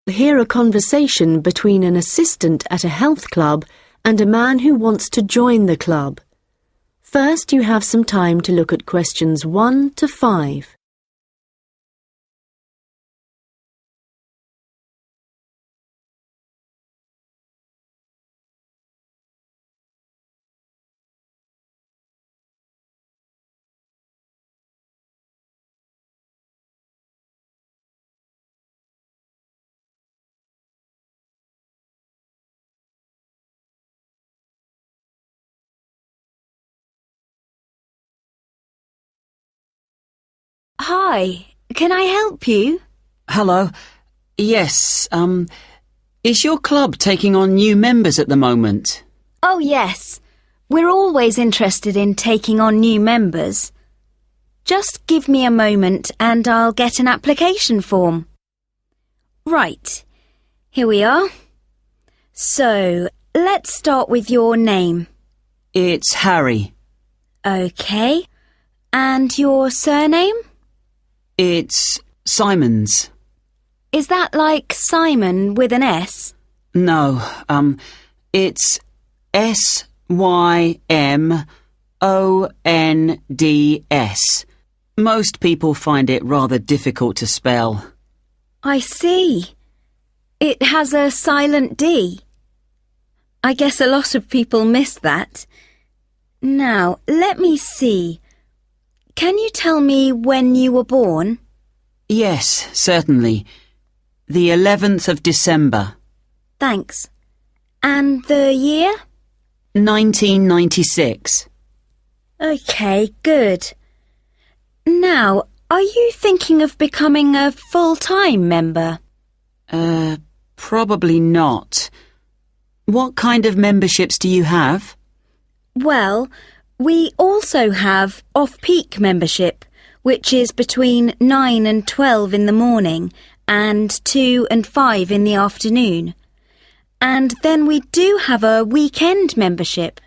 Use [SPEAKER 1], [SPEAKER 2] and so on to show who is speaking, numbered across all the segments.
[SPEAKER 1] Hear a conversation between an assistant at a health club and a man who wants to join the club. First, you have some time to look at questions 1 to 5.
[SPEAKER 2] Hi, can I help you?
[SPEAKER 3] Hello. Yes, is your club taking on new members at the moment?
[SPEAKER 2] Oh, yes. We're always interested in taking on new members. Just give me a moment and I'll get an application form. Right, here we are. So, let's start with your name.
[SPEAKER 3] It's Harry.
[SPEAKER 2] OK. And your surname?
[SPEAKER 3] It's Simons.
[SPEAKER 2] Is that like Simon with an S?
[SPEAKER 3] No, it's Symonds. Most people find it rather difficult to spell.
[SPEAKER 2] I see. It has a silent D. I guess a lot of people miss that. Now, let me see. Can you tell me when you were born?
[SPEAKER 3] Yes, certainly. The 11th of December.
[SPEAKER 2] Thanks. And the year?
[SPEAKER 3] 1996.
[SPEAKER 2] OK, good. Now, are you thinking of becoming a full-time member?
[SPEAKER 3] Probably not. What kind of memberships do you have?
[SPEAKER 2] Well, we also have off-peak membership, which is between 9 and 12 in the morning and 2 and 5 in the afternoon. And then we do have a weekend membership.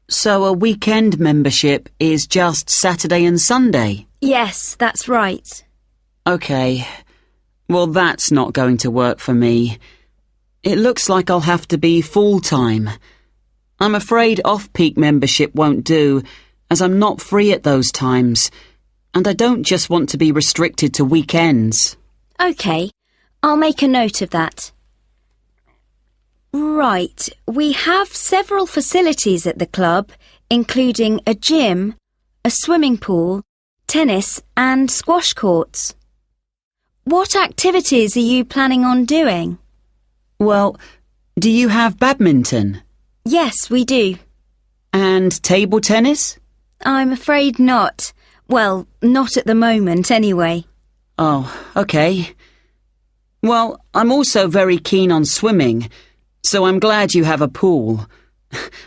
[SPEAKER 3] So a weekend membership is just Saturday and Sunday?
[SPEAKER 2] Yes, that's right.
[SPEAKER 3] OK. Well, that's not going to work for me. It looks like I'll have to be full-time. I'm afraid off-peak membership won't do, as I'm not free at those times, and I don't just want to be restricted to weekends.
[SPEAKER 2] OK, I'll make a note of that. Right, we have several facilities at the club, including a gym, a swimming pool, tennis and squash courts. What activities are you planning on doing?
[SPEAKER 3] Well, do you have badminton?
[SPEAKER 2] Yes, we do.
[SPEAKER 3] And table tennis?
[SPEAKER 2] I'm afraid not. Well, not at the moment, anyway.
[SPEAKER 3] Oh, OK. Well, I'm also very keen on swimming, so I'm glad you have a pool.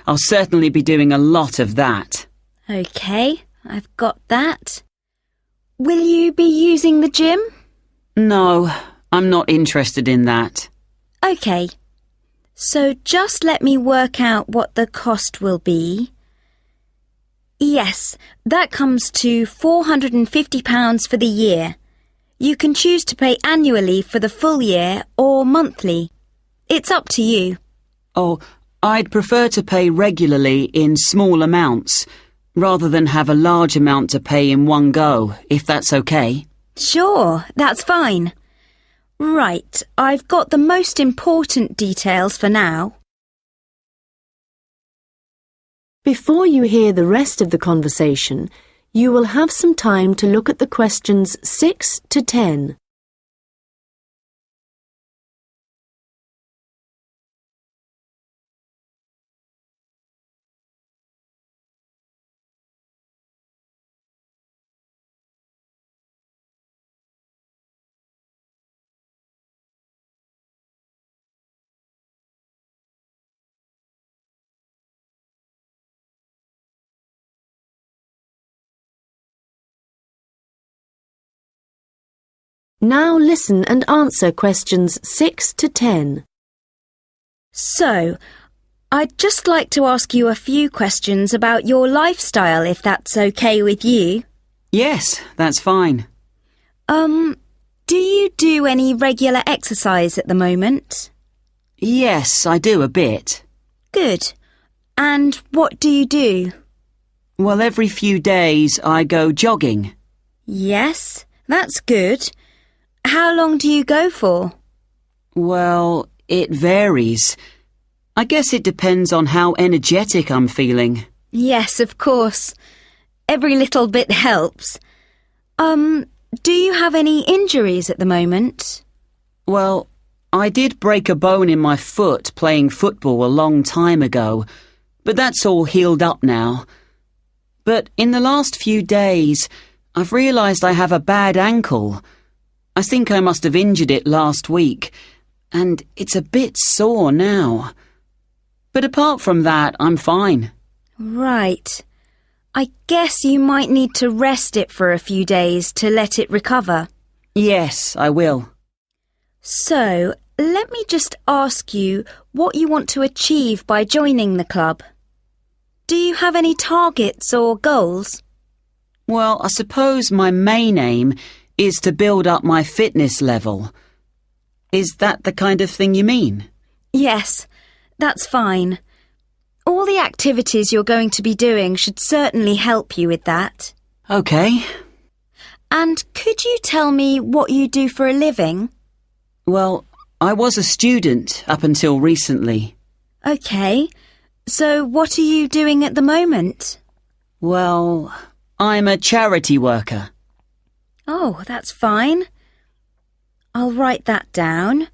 [SPEAKER 3] I'll certainly be doing a lot of that.
[SPEAKER 2] OK, I've got that. Will you be using the gym?
[SPEAKER 3] No, I'm not interested in that.
[SPEAKER 2] OK. So just let me work out what the cost will be. Yes, that comes to £450 for the year. You can choose to pay annually for the full year or monthly. It's up to you.
[SPEAKER 3] Oh, I'd prefer to pay regularly in small amounts, rather than have a large amount to pay in one go, if that's OK.
[SPEAKER 2] Sure, that's fine. Right, I've got the most important details for now.
[SPEAKER 1] Before you hear the rest of the conversation, you will have some time to look at the questions 6 to 10. Now listen and answer questions 6 to 10.
[SPEAKER 2] So, I'd just like to ask you a few questions about your lifestyle, if that's OK with you.
[SPEAKER 3] Yes, that's fine.
[SPEAKER 2] Do you do any regular exercise at the moment?
[SPEAKER 3] Yes, I do a bit.
[SPEAKER 2] Good. And what do you do?
[SPEAKER 3] Well, every few days I go jogging.
[SPEAKER 2] Yes, that's good. How long do you go for?
[SPEAKER 3] Well, it varies. I guess it depends on how energetic I'm feeling.
[SPEAKER 2] Yes, of course. Every little bit helps. Do you have any injuries at the moment?
[SPEAKER 3] Well, I did break a bone in my foot playing football a long time ago, but that's all healed up now. But in the last few days, I've realised I have a bad ankle. I think I must have injured it last week, and it's a bit sore now. But apart from that, I'm fine.
[SPEAKER 2] Right. I guess you might need to rest it for a few days to let it recover.
[SPEAKER 3] Yes, I will.
[SPEAKER 2] So, let me just ask you what you want to achieve by joining the club. Do you have any targets or goals?
[SPEAKER 3] Well, I suppose my main aim is to build up my fitness level. Is that the kind of thing you mean?
[SPEAKER 2] Yes, that's fine. All the activities you're going to be doing should certainly help you with that.
[SPEAKER 3] OK.
[SPEAKER 2] And could you tell me what you do for a living?
[SPEAKER 3] Well, I was a student up until recently.
[SPEAKER 2] OK. So what are you doing at the moment?
[SPEAKER 3] Well, I'm a charity worker.
[SPEAKER 2] Oh, that's fine. I'll write that down.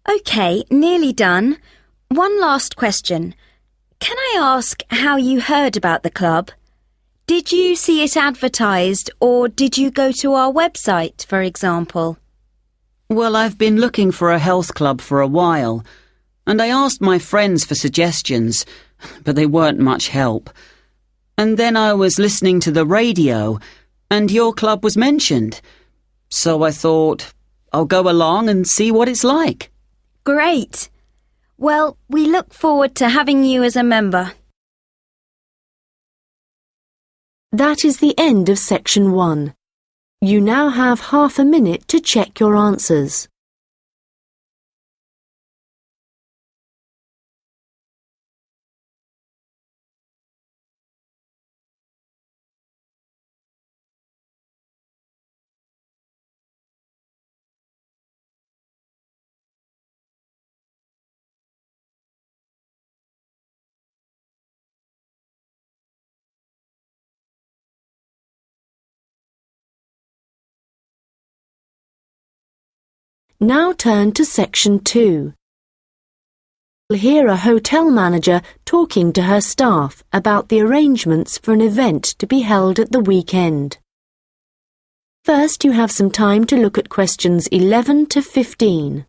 [SPEAKER 2] OK, nearly done. One last question. Can I ask how you heard about the club? Did you see it advertised or did you go to our website, for example?
[SPEAKER 3] Well, I've been looking for a health club for a while, and I asked my friends for suggestions, but they weren't much help. And then I was listening to the radio, and your club was mentioned. So I thought, I'll go along and see what it's like.
[SPEAKER 2] Great. Well, we look forward to having you as a member.
[SPEAKER 1] That is the end of section 1. You now have half a minute to check your answers. Now turn to section 2. You'll hear a hotel manager talking to her staff about the arrangements for an event to be held at the weekend. First, you have some time to look at questions 11 to 15.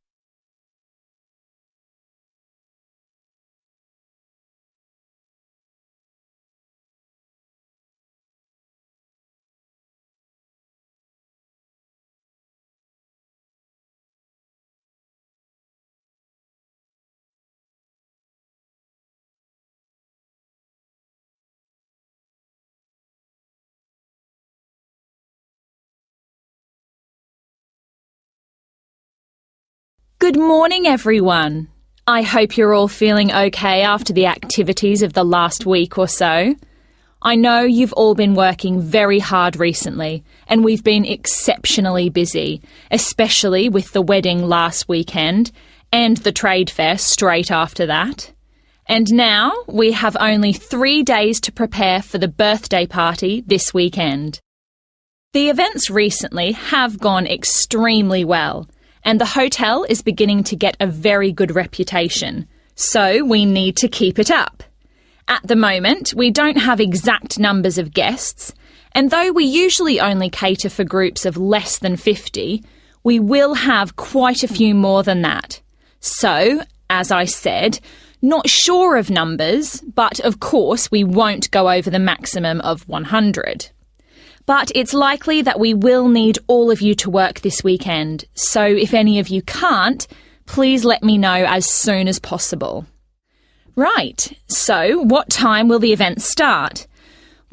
[SPEAKER 4] Good morning, everyone. I hope you're all feeling okay after the activities of the last week or so. I know you've all been working very hard recently, and we've been exceptionally busy, especially with the wedding last weekend and the trade fair straight after that. And now we have only 3 days to prepare for the birthday party this weekend. The events recently have gone extremely well, and the hotel is beginning to get a very good reputation, so we need to keep it up. At the moment, we don't have exact numbers of guests, and though we usually only cater for groups of less than 50, we will have quite a few more than that. So, as I said, not sure of numbers, but of course we won't go over the maximum of 100. But it's likely that we will need all of you to work this weekend, so if any of you can't, please let me know as soon as possible. Right, so what time will the event start?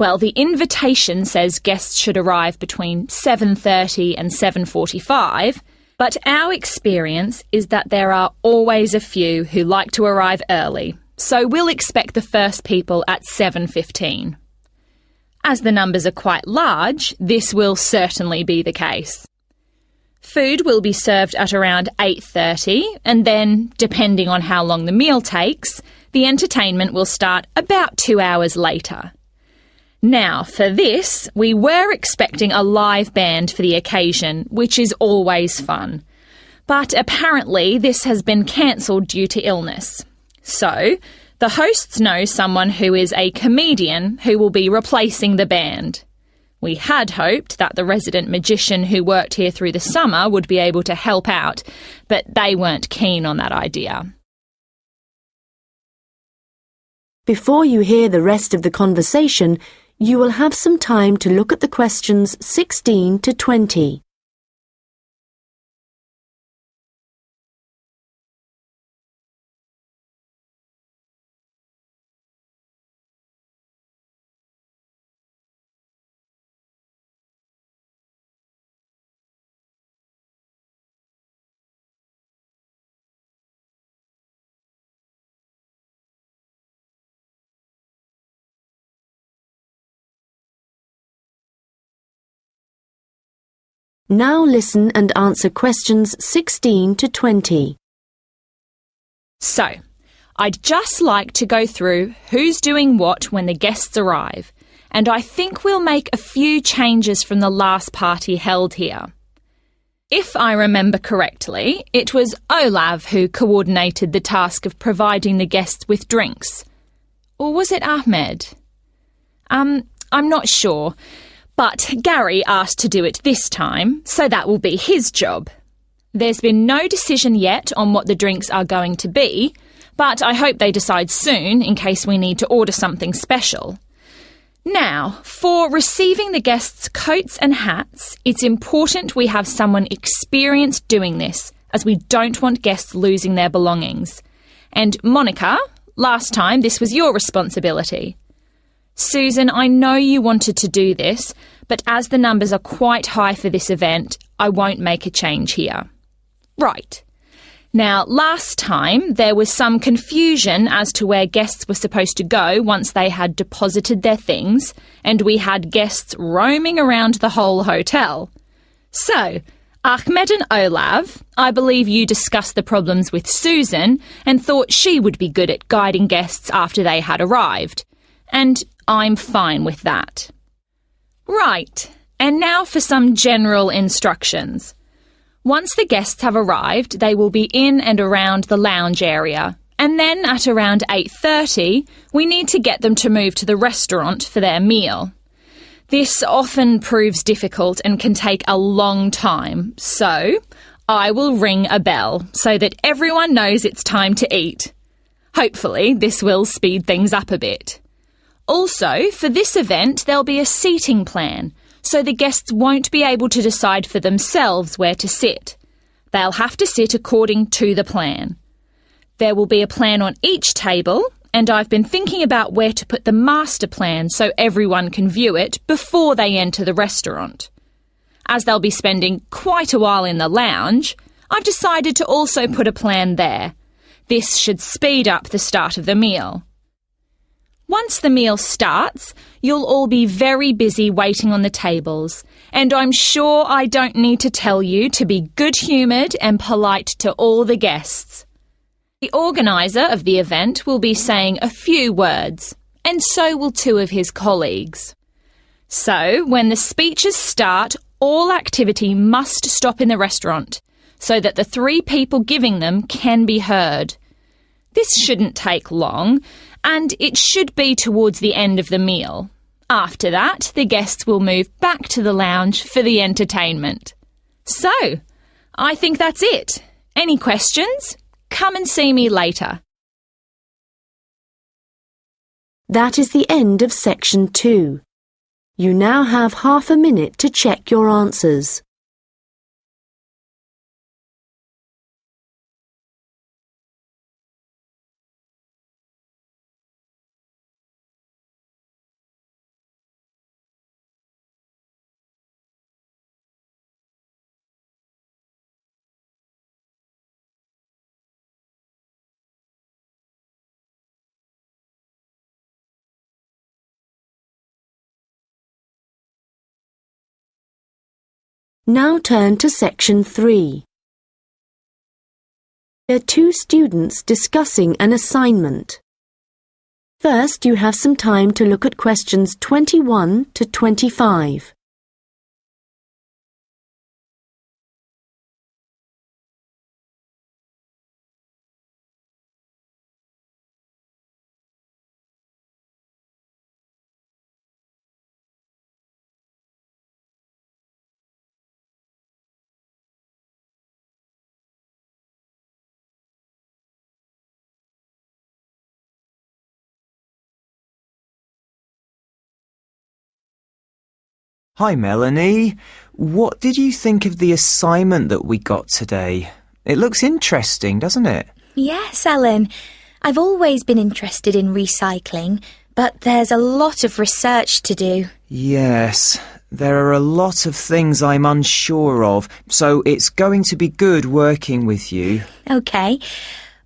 [SPEAKER 4] Well, the invitation says guests should arrive between 7:30 and 7:45, but our experience is that there are always a few who like to arrive early, so we'll expect the first people at 7:15. As the numbers are quite large, this will certainly be the case. Food will be served at around 8:30, and then, depending on how long the meal takes, the entertainment will start about 2 hours later. Now, for this, we were expecting a live band for the occasion, which is always fun. But apparently this has been cancelled due to illness. So, the hosts know someone who is a comedian who will be replacing the band. We had hoped that the resident magician who worked here through the summer would be able to help out, but they weren't keen on that idea.
[SPEAKER 1] Before you hear the rest of the conversation, you will have some time to look at the questions 16 to 20. Now listen and answer questions 16 to 20.
[SPEAKER 4] So, I'd just like to go through who's doing what when the guests arrive, and I think we'll make a few changes from the last party held here. If I remember correctly, it was Olav who coordinated the task of providing the guests with drinks. Or was it Ahmed? I'm not sure. But Gary asked to do it this time, so that will be his job. There's been no decision yet on what the drinks are going to be, but I hope they decide soon in case we need to order something special. Now, for receiving the guests' coats and hats, it's important we have someone experienced doing this, as we don't want guests losing their belongings. And Monica, last time this was your responsibility. Susan, I know you wanted to do this, but as the numbers are quite high for this event, I won't make a change here. Right. Now, last time there was some confusion as to where guests were supposed to go once they had deposited their things, and we had guests roaming around the whole hotel. So, Ahmed and Olav, I believe you discussed the problems with Susan and thought she would be good at guiding guests after they had arrived. And I'm fine with that. Right, and now for some general instructions. Once the guests have arrived, they will be in and around the lounge area, and then at around 8:30, we need to get them to move to the restaurant for their meal. This often proves difficult and can take a long time, so I will ring a bell so that everyone knows it's time to eat. Hopefully, this will speed things up a bit. Also, for this event, there'll be a seating plan, so the guests won't be able to decide for themselves where to sit. They'll have to sit according to the plan. There will be a plan on each table, and I've been thinking about where to put the master plan so everyone can view it before they enter the restaurant. As they'll be spending quite a while in the lounge, I've decided to also put a plan there. This should speed up the start of the meal. Once the meal starts, you'll all be very busy waiting on the tables, and I'm sure I don't need to tell you to be good-humoured and polite to all the guests. The organiser of the event will be saying a few words, and so will two of his colleagues. So, when the speeches start, all activity must stop in the restaurant, so that the three people giving them can be heard. This shouldn't take long, and it should be towards the end of the meal. After that, the guests will move back to the lounge for the entertainment. So, I think that's it. Any questions? Come and see me later.
[SPEAKER 1] That is the end of section 2. You now have half a minute to check your answers. Now turn to section 3. There are two students discussing an assignment. First, you have some time to look at questions 21 to 25.
[SPEAKER 5] Hi Melanie, what did you think of the assignment that we got today? It looks interesting, doesn't it?
[SPEAKER 6] Yes, Alan. I've always been interested in recycling, but there's a lot of research to do.
[SPEAKER 5] Yes, there are a lot of things I'm unsure of, so it's going to be good working with you.
[SPEAKER 6] OK.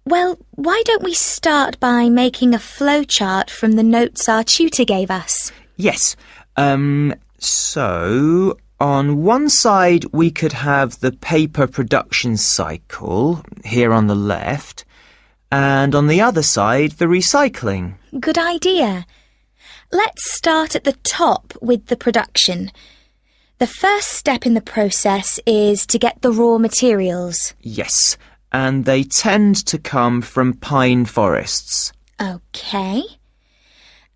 [SPEAKER 6] Well, why don't we start by making a flowchart from the notes our tutor gave us?
[SPEAKER 5] Yes, so on one side we could have the paper production cycle, here on the left, and on the other side the recycling.
[SPEAKER 6] Good idea. Let's start at the top with the production. The first step in the process is to get the raw materials.
[SPEAKER 5] Yes, and they tend to come from pine forests.
[SPEAKER 6] OK.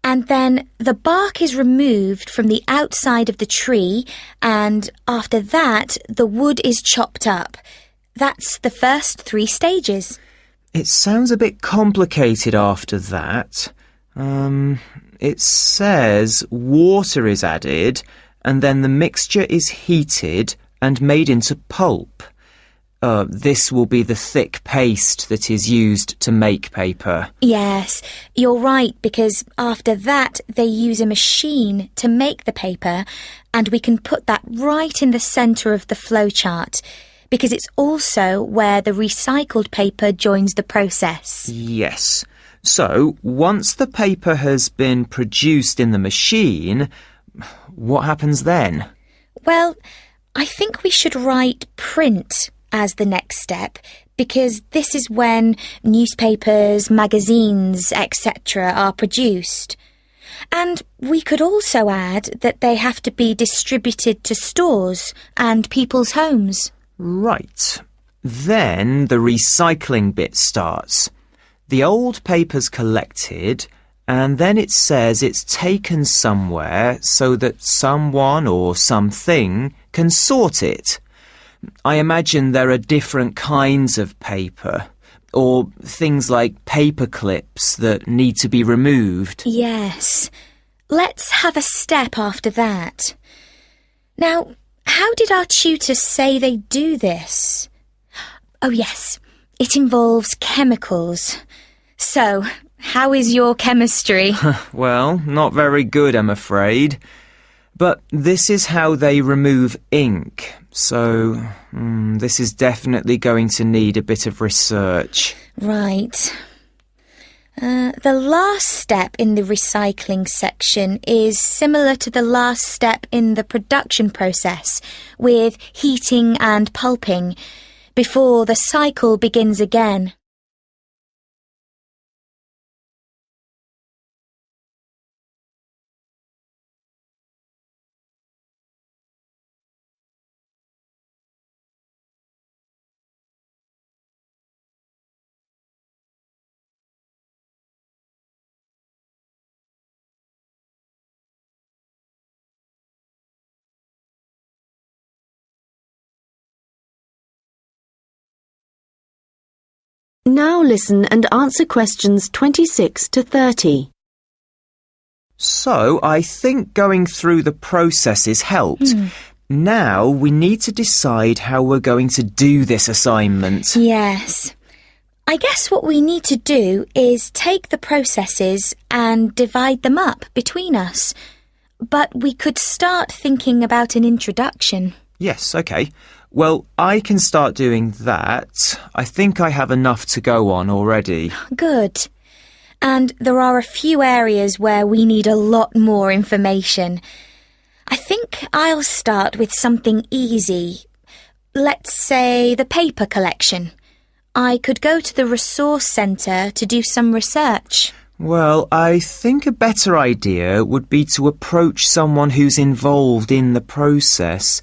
[SPEAKER 6] And then the bark is removed from the outside of the tree, and after that, the wood is chopped up. That's the first 3 stages.
[SPEAKER 5] It sounds a bit complicated after that. It says water is added, and then the mixture is heated and made into pulp. This will be the thick paste that is used to make paper.
[SPEAKER 6] Yes, you're right, because after that they use a machine to make the paper, and we can put that right in the centre of the flowchart, because it's also where the recycled paper joins the process.
[SPEAKER 5] Yes. So, once the paper has been produced in the machine, what happens then?
[SPEAKER 6] Well, I think we should write print as the next step, because this is when newspapers, magazines, etc. are produced. And we could also add that they have to be distributed to stores and people's homes.
[SPEAKER 5] Right. Then the recycling bit starts. The old paper's collected, and then it says it's taken somewhere so that someone or something can sort it. I imagine there are different kinds of paper, or things like paper clips that need to be removed.
[SPEAKER 6] Yes. Let's have a step after that. Now, how did our tutors say they do this? Oh yes, it involves chemicals. So, how is your chemistry?
[SPEAKER 5] Well, not very good, I'm afraid. But this is how they remove ink, so this is definitely going to need a bit of research.
[SPEAKER 6] Right. The last step in the recycling section is similar to the last step in the production process, with heating and pulping, before the cycle begins again.
[SPEAKER 1] Now listen and answer questions 26 to 30.
[SPEAKER 5] So, I think going through the processes helped. Now we need to decide how we're going to do this assignment.
[SPEAKER 6] Yes. I guess what we need to do is take the processes and divide them up between us. But we could start thinking about an introduction.
[SPEAKER 5] Yes, OK. Well, I can start doing that. I think I have enough to go on already.
[SPEAKER 6] Good. And there are a few areas where we need a lot more information. I think I'll start with something easy. Let's say the paper collection. I could go to the resource centre to do some research.
[SPEAKER 5] Well, I think a better idea would be to approach someone who's involved in the process.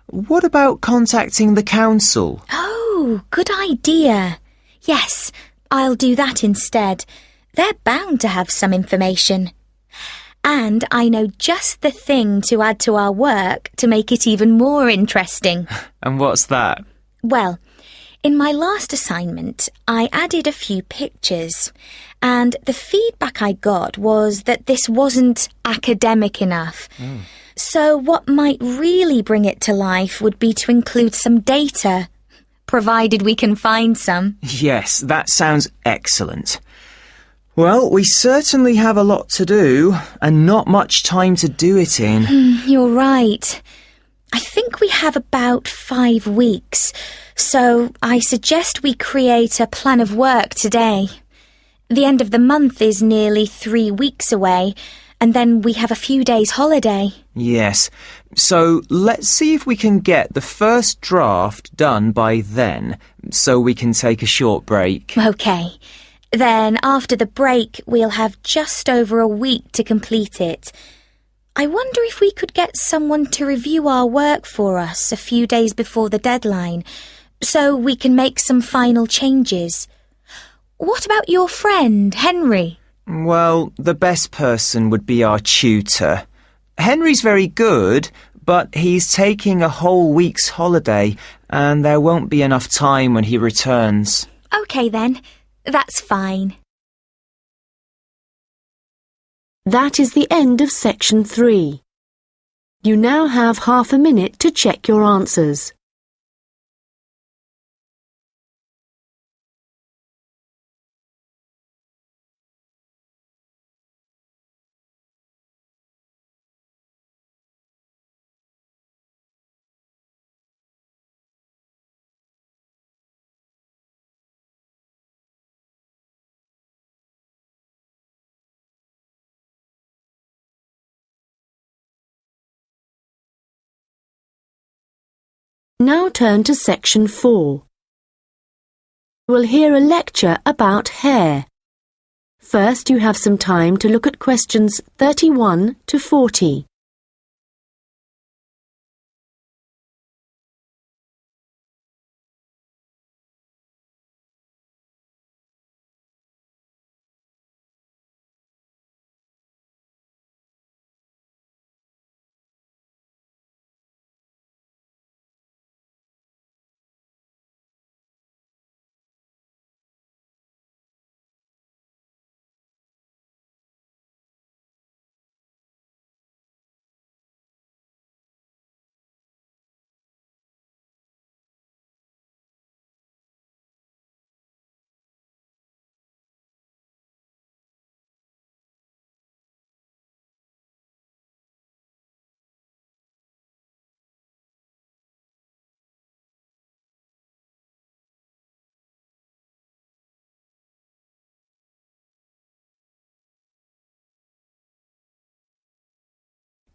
[SPEAKER 5] What about contacting the council?
[SPEAKER 6] Oh, good idea. Yes, I'll do that instead. They're bound to have some information. And I know just the thing to add to our work to make it even more interesting.
[SPEAKER 5] And what's that?
[SPEAKER 6] Well, in my last assignment, I added a few pictures, and the feedback I got was that this wasn't academic enough. So what might really bring it to life would be to include some data, provided we can find some.
[SPEAKER 5] Yes, that sounds excellent. Well, we certainly have a lot to do, and not much time to do it in.
[SPEAKER 6] You're right. I think we have about 5 weeks, so I suggest we create a plan of work today. The end of the month is nearly 3 weeks away, and then we have a few days holiday.
[SPEAKER 5] Yes, so let's see if we can get the first draft done by then, so we can take a short break.
[SPEAKER 6] OK. Then, after the break, we'll have just over a week to complete it. I wonder if we could get someone to review our work for us a few days before the deadline, so we can make some final changes. What about your friend, Henry?
[SPEAKER 5] Well, the best person would be our tutor. Henry's very good, but he's taking a whole week's holiday, and there won't be enough time when he returns.
[SPEAKER 6] OK then. That's fine.
[SPEAKER 1] That is the end of section 3. You now have half a minute to check your answers. Now turn to section 4. You will hear a lecture about hair. First, you have some time to look at questions 31 to 40.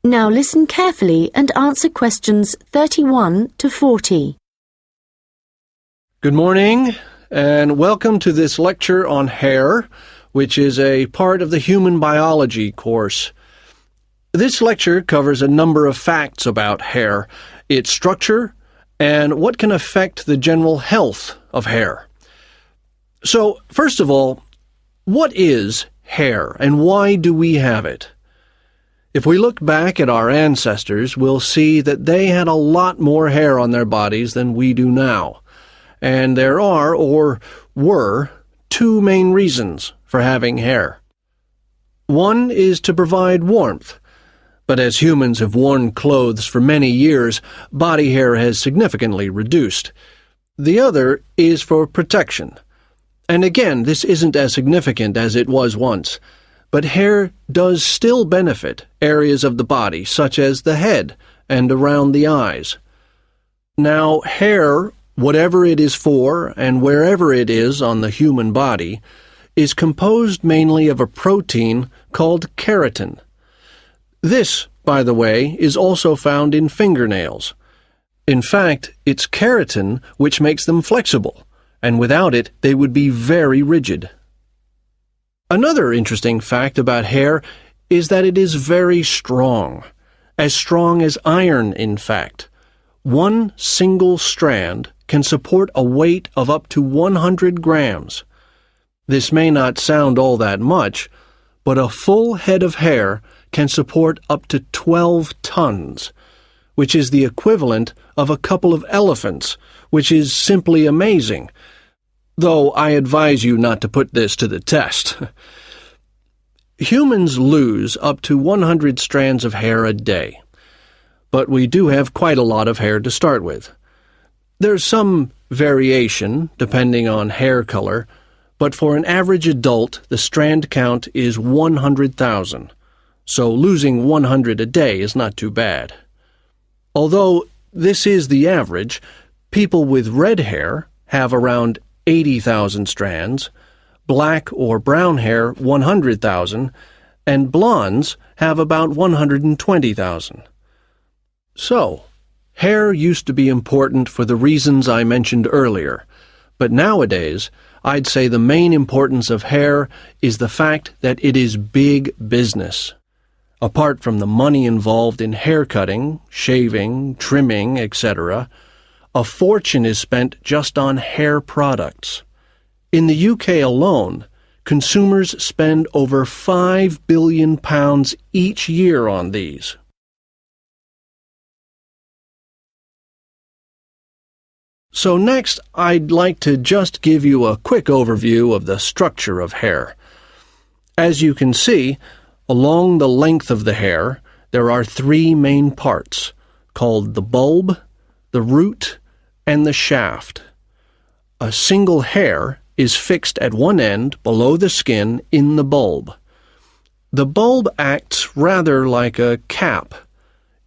[SPEAKER 1] Now listen carefully and answer questions 31 to 40.
[SPEAKER 7] Good morning, and welcome to this lecture on hair, which is a part of the human biology course. This lecture covers a number of facts about hair, its structure, and what can affect the general health of hair. So, first of all, what is hair, and why do we have it? If we look back at our ancestors, we'll see that they had a lot more hair on their bodies than we do now. And there are, or were, 2 main reasons for having hair. One is to provide warmth, but as humans have worn clothes for many years, body hair has significantly reduced. The other is for protection. And again, this isn't as significant as it was once. But hair does still benefit areas of the body, such as the head and around the eyes. Now, hair, whatever it is for and wherever it is on the human body, is composed mainly of a protein called keratin. This, by the way, is also found in fingernails. In fact, it's keratin which makes them flexible, and without it they would be very rigid. Another interesting fact about hair is that it is very strong as iron, in fact. One single strand can support a weight of up to 100 grams. This may not sound all that much, but a full head of hair can support up to 12 tons, which is the equivalent of a couple of elephants, which is simply amazing, though I advise you not to put this to the test. Humans lose up to 100 strands of hair a day, but we do have quite a lot of hair to start with. There's some variation depending on hair color, but for an average adult, the strand count is 100,000, so losing 100 a day is not too bad. Although this is the average, people with red hair have around 80,000 strands, black or brown hair 100,000, and blondes have about 120,000. So, hair used to be important for the reasons I mentioned earlier, but nowadays I'd say the main importance of hair is the fact that it is big business. Apart from the money involved in hair cutting, shaving, trimming, etc., a fortune is spent just on hair products. In the UK alone, consumers spend over £5 billion each year on these. So next, I'd like to just give you a quick overview of the structure of hair. As you can see, along the length of the hair, there are three main parts, called the bulb, the root, and the shaft. A single hair is fixed at one end below the skin in the bulb. The bulb acts rather like a cap.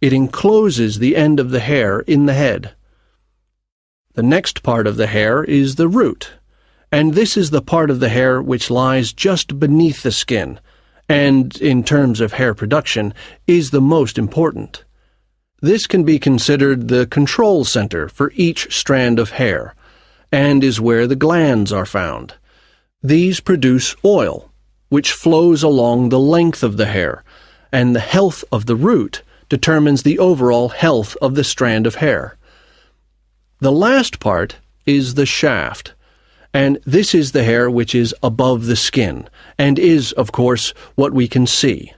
[SPEAKER 7] It encloses the end of the hair in the head. The next part of the hair is the root, and this is the part of the hair which lies just beneath the skin, and, in terms of hair production, is the most important. This can be considered the control center for each strand of hair, and is where the glands are found. These produce oil, which flows along the length of the hair, and the health of the root determines the overall health of the strand of hair. The last part is the shaft, and this is the hair which is above the skin, and is, of course, what we can see.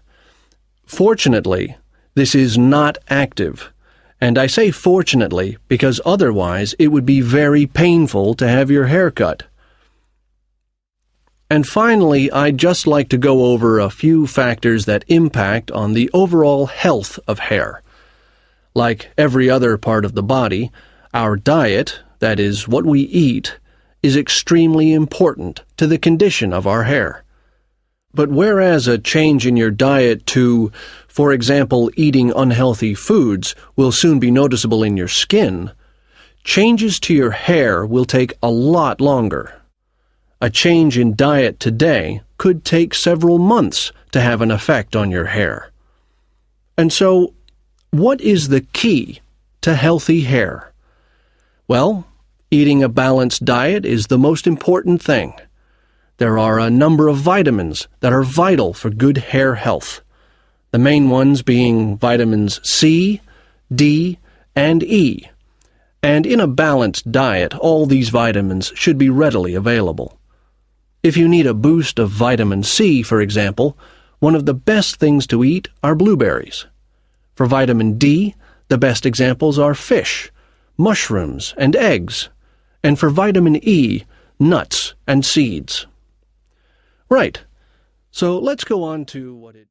[SPEAKER 7] Fortunately, this is not active, and I say fortunately because otherwise it would be very painful to have your hair cut. And finally, I'd just like to go over a few factors that impact on the overall health of hair. Like every other part of the body, our diet, that is, what we eat, is extremely important to the condition of our hair. But whereas a change in your diet to, for example, eating unhealthy foods will soon be noticeable in your skin, changes to your hair will take a lot longer. A change in diet today could take several months to have an effect on your hair. And so, what is the key to healthy hair? Well, eating a balanced diet is the most important thing. There are a number of vitamins that are vital for good hair health, the main ones being vitamins C, D, and E. And in a balanced diet, all these vitamins should be readily available. If you need a boost of vitamin C, for example, one of the best things to eat are blueberries. For vitamin D, the best examples are fish, mushrooms, and eggs. And for vitamin E, nuts and seeds. Right, so let's go on to what it